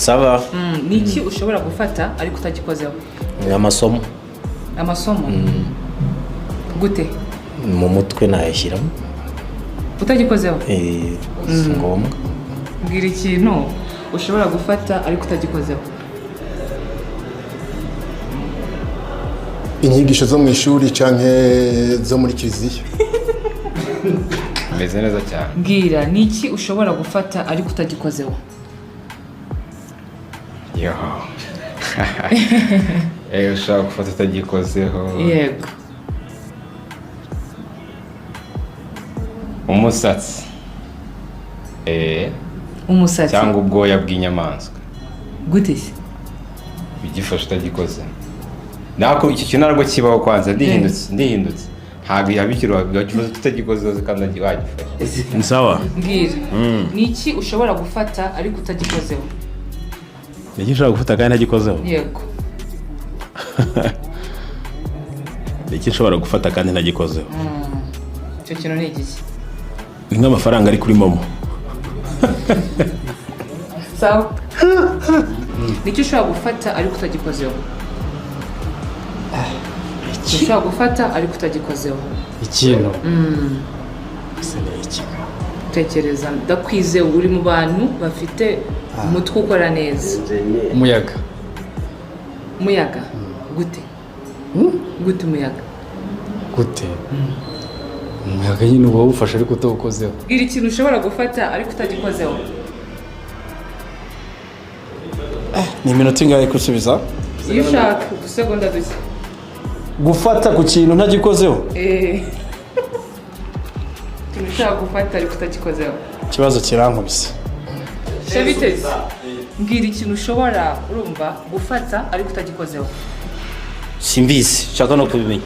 Sava. Niki ushobora gufata ariko utagikozeho? Amasomo. Amasomo? Gute? Mu mutwe nayashyiramo. Utagikozeho? Ngombwa. Mbwira ikintu ushobora gufata ariko utagikozeho. Inyigisho zo mu ishuri canke zo muri kiliziya. Meze neza cyane. Mbwira niki ushobora gufata ariko utagikozeho? Yo. Ushaka gufata utagikozeho. Yego. Umusatsi. Umusatsi. Cyangwa ubwoya bw'inyamaswa. Gute se? Bigifasha utagikoze. Nako iki kintu narwo kibaho kwanza ndihindutse. Ntabwo yabikira wagifuza tutagikoze kandi wagifasha. Ni sawa. Mbwira. Niki ushobora gufata ariko utagikozeho? Niki ushobora gufata kandi ntagikozeho? Yego. Niki ushobora gufata kandi ntagikozeho? Icyo kintu ni igiki? Ni nk'amafaranga ari kuri momo. Sawa. Niki ushobora gufata ariko utagikozeho? Ushobora gufata ariko utagikozeho? Ikintu. Tekereza ndakwize uri mu bantu bafite umutwe ukora neza. Umuyaga. Umuyaga? Gute? Gute umuyaga? Gute? Umuyaga nyine uba wufashe ariko utawukozeho. Bwira ikintu ushobora gufata ariko utagikozeho. Ni iminota ingahe kusubiza? Iyo ushaka udusegonda duke. Gufata ku kintu ntagikozeho? Ikintu ushaka gufata ariko utagikozeho. Ikibazo kirankubise. Shabiteze. Mbwira ikintu ushobora urumva gufata ariko utagikozeho. Simbizi, shaka no kubimenya.